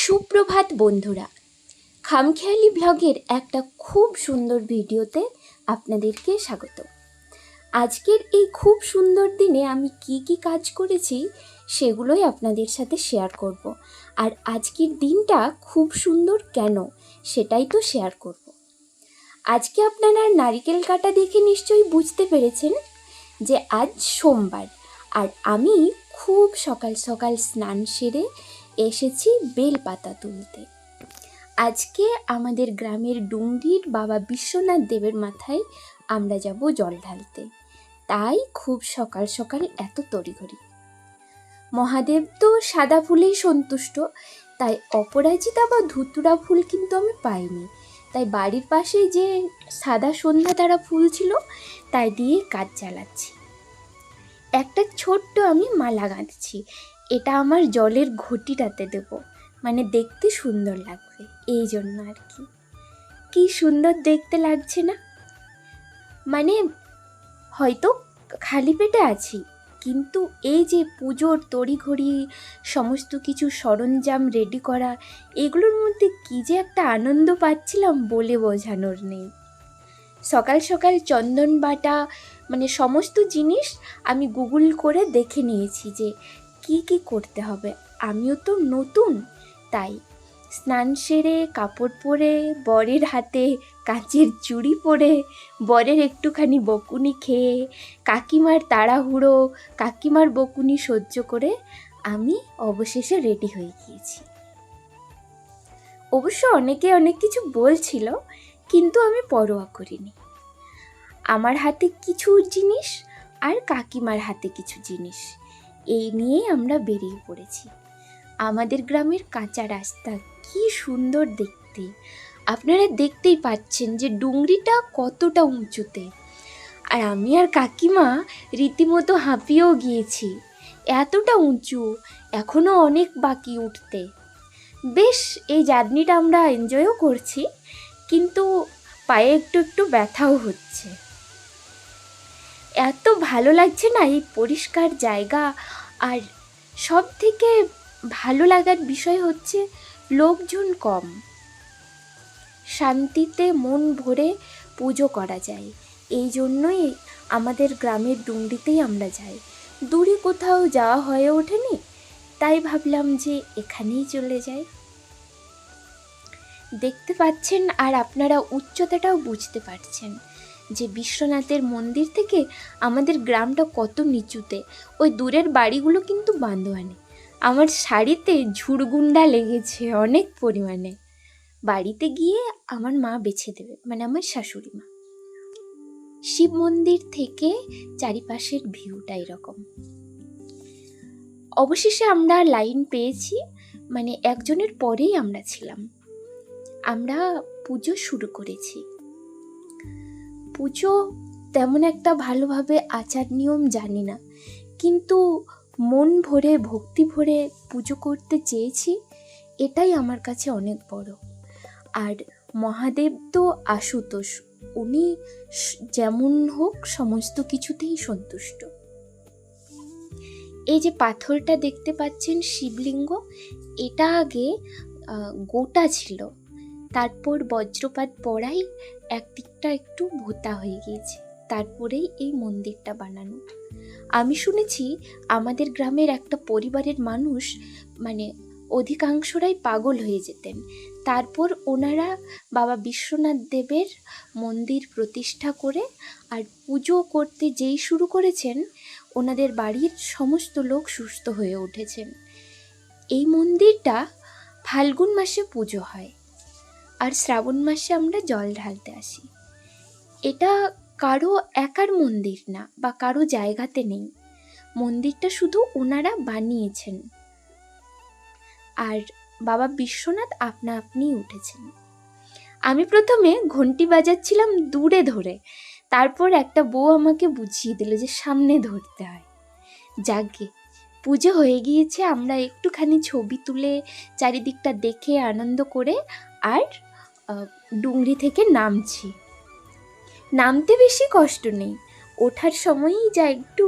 সুপ্রভাত বন্ধুরা, খামখেয়ালি ব্লগের একটা খুব সুন্দর ভিডিওতে আপনাদেরকে স্বাগত। আজকের এই খুব সুন্দর দিনে আমি কি কাজ করেছি সেগুলোই আপনাদের সাথে শেয়ার করব। আর আজকের দিনটা খুব সুন্দর কেন সেটাই তো শেয়ার করব। আজকে আপনারা নারকেল কাটা দেখে নিশ্চয়ই বুঝতে পেরেছেন যে আজ সোমবার, আর আমি খুব সকাল সকাল স্নান সেরে এসেছি বেলপাতা তুলতে। আজকে আমাদের গ্রামের ডুংরির বাবা বিশ্বনাথ দেবের মাথায় আমরা যাব জল ঢালতে, তাই খুব সকাল সকাল এত তড়িঘড়ি। মহাদেব তো সাদা ফুলেই সন্তুষ্ট, তাই অপরাজিতা বা ধুতুরা ফুল কিন্তু আমি পাইনি, তাই বাড়ির পাশে যে সাদা সন্ধ্যা তারা ফুল ছিল তাই দিয়ে কাজ চালাচ্ছি। একটা ছোট্ট আমি মালা গাঁথছি, এটা আমার জলের ঘটিটাতে দেব, মানে দেখতে সুন্দর লাগবে এই জন্য আর কি সুন্দর দেখতে লাগছে না? মানে হয়তো খালি পেটে আছি, কিন্তু এই যে পুজোর তড়িঘড়ি সমস্ত কিছু সরঞ্জাম রেডি করা, এগুলোর মধ্যে কি যে একটা আনন্দ পাচ্ছিলাম বলে বোঝানোর নেই। সকাল সকাল চন্দন বাটা মানে সমস্ত জিনিস আমি গুগল করে দেখে নিয়েছি যে কি করতে হবে। আমিও তো নতুন, তাই স্নান সেরে কাপড় পরে বরের হাতে কাচের চুড়ি পরে বরের একটুখানি বকুনি খেয়ে কাকিমার তাড়াহুড়ো কাকিমার বকুনি সহ্য করে আমি অবশেষে রেডি হয়ে গিয়েছি। অবশ্য অনেকে অনেক কিছু বলছিল, কিন্তু আমি পরোয়া করিনি। আমার হাতে কিছু জিনিস আর কাকিমার হাতে কিছু জিনিস, এই নিয়ে আমরা বেরিয়ে পড়েছি। আমাদের গ্রামের কাঁচা রাস্তা কি সুন্দর দেখতে, আপনারা দেখতেই পাচ্ছেন যে ডুংরিটা কতটা উঁচুতে। আর আমি আর কাকিমা রীতিমতো হাঁপিয়েও গিয়েছি, এতটা উঁচু, এখনও অনেক বাকি উঠতে। বেশ এই জার্নিটা আমরা এনজয়ও করছি, কিন্তু পায়ে একটু ব্যথাও হচ্ছে। এত ভালো লাগছে না এই পরিষ্কার জায়গা। আর সব থেকে ভালো লাগার বিষয় হচ্ছে লোকজন কম, শান্তিতে মন ভরে পুজো করা যায়। এই জন্যই আমাদের গ্রামের ডুংরিতেই আমরা যাই, দূরে কোথাও যাওয়া হয়ে ওঠেনি, তাই ভাবলাম যে এখানেই চলে যাই। দেখতে পাচ্ছেন আর আপনারা উচ্চতাটাও বুঝতে পারছেন যে বিশ্বনাথের মন্দির থেকে আমাদের গ্রামটা কত নিচুতে। ওই দূরের বাড়িগুলো কিন্তু বান্দোয়ানে। আমার শাড়িতে ঝুড়গুন্ডা লেগেছে অনেক পরিমাণে। বাড়িতে গিয়ে আমার মা বেছে দেবে, মানে আমার শাশুড়ি মা। শিব মন্দির থেকে চারিপাশের ভিউটা এরকম। অবশেষে আমরা লাইন পেয়েছি, মানে একজনের পরেই আমরা ছিলাম। আমরা পুজো শুরু করেছি। পুজো তেমন একটা ভালোভাবে আচার নিয়ম জানি না, কিন্তু মন ভরে ভক্তি ভরে পুজো করতে চেয়েছি, এটাই আমার কাছে অনেক বড়। আর মহাদেব তো আশুতোষ, উনি যেমন হোক সমস্ত কিছুতেই সন্তুষ্ট। এই যে পাথরটা দেখতে পাচ্ছেন শিবলিঙ্গ, এটা আগে গোটা ছিল, তারপর বজ্রপাত পড়াই একদিকটা একটু ভোঁতা হয়ে গিয়েছে, তারপরেই এই মন্দিরটা বানানো। আমি শুনেছি আমাদের গ্রামের একটা পরিবারের মানুষ মানে অধিকাংশরাই পাগল হয়ে যেতেন, তারপর ওনারা বাবা বিশ্বনাথ দেবের মন্দির প্রতিষ্ঠা করে আর পুজো করতে যেই শুরু করেছেন, ওনাদের বাড়ির সমস্ত লোক সুস্থ হয়ে উঠেছেন। এই মন্দিরটা ফাল্গুন মাসে পুজো হয়, আর শ্রাবণ মাসে আমরা জল ঢালতে আসি। এটা কারো একার মন্দির না বা কারো জায়গাতে নেই, মন্দিরটা শুধু ওনারা বানিয়েছেন, আর বাবা বিশ্বনাথ আপনা আপনি উঠেছেন। আমি প্রথমে ঘন্টি বাজাচ্ছিলাম দূরে ধরে, তারপর একটা বউ আমাকে বুঝিয়ে দিল যে সামনে ধরতে হয়। যাকে পুজো হয়ে গিয়েছে, আমরা একটুখানি ছবি তুলে চারিদিকটা দেখে আনন্দ করে আর ডুংরি থেকে নামছি। নামতে বেশি কষ্ট নেই, ওঠার সময়ই যা একটু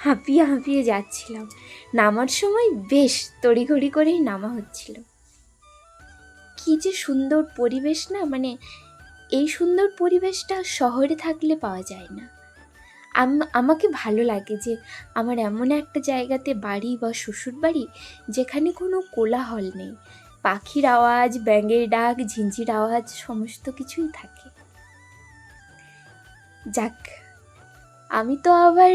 হাঁপিয়ে যাচ্ছিলাম, নামার সময় বেশ তড়িঘড়ি করেই নামা হচ্ছিল। কী যে সুন্দর পরিবেশ না, মানে এই সুন্দর পরিবেশটা শহরে থাকলে পাওয়া যায় না। আমাকে ভালো লাগে যে আমার এমন একটা জায়গাতে বাড়ি বা শ্বশুর বাড়ি যেখানে কোনো কোলাহল নেই, পাখির আওয়াজ, ব্যাঙের ডাক, ঝিঁঝির আওয়াজ সমস্ত কিছুই থাকে। যাক, আমি তো আবার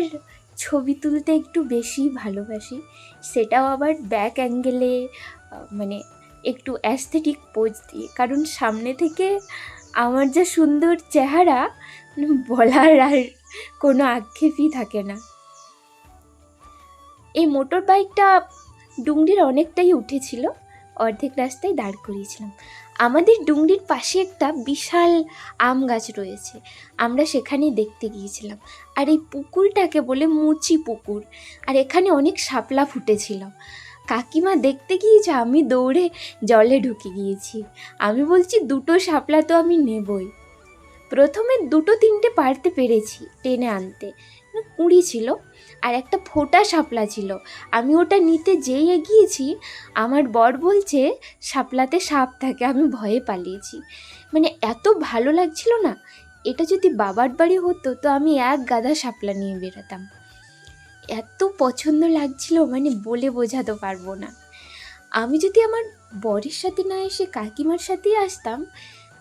ছবি তুলতে একটু বেশি ভালোবাসি, সেটাও আবার ব্যাক অ্যাঙ্গেলে, মানে একটু অ্যাস্থেটিক পোজ দিয়ে, কারণ সামনে থেকে আমার যা সুন্দর চেহারা, বলার আর কোনো আক্ষেপই থাকে না। এই মোটর বাইকটা ডুংরির অনেকটাই উঠেছিল, অর্ধেক রাস্তায় দাঁড় করিয়েছিলাম। আমাদের ডুংরির পাশে একটা বিশাল আম গাছ রয়েছে, আমরা সেখানেই দেখতে গিয়েছিলাম। আর এই পুকুরটাকে বলে মুচি পুকুর, আর এখানে অনেক শাপলা ফুটেছিল। কাকিমা দেখতে গিয়েছে, আমি দৌড়ে জলে ঢুকে গিয়েছি। আমি বলছি, দুটো শাপলা তো আমি নেবই। প্রথমে 2-3টে পারতে পেরেছি টেনে আনতে, কুঁড়ি ছিল, আর একটা ফোটা শাপলা ছিল। আমি ওটা নিতে যেই এগিয়েছি, আমার বর বলছে শাপলাতে সাপ থাকে। আমি ভয়ে পালিয়েছি। মানে এত ভালো লাগছিল না, এটা যদি বাবার বাড়ি হতো তো আমি এক গাদা শাপলা নিয়ে বেরোতাম। এত পছন্দ লাগছিল, মানে বলে বোঝাতে পারবো না। আমি যদি আমার বরের সাথে না এসে কাকিমার সাথেই আসতাম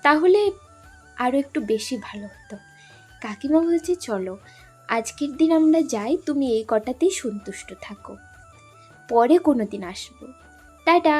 তাহলে আরও একটু বেশি ভালো হতো। কাকিমা বলছে, চলো আজকের দিন আমরা যাই, তুমি এই কটাতেই সন্তুষ্ট থাকো, পরে কোনো দিন আসবো, টাটা।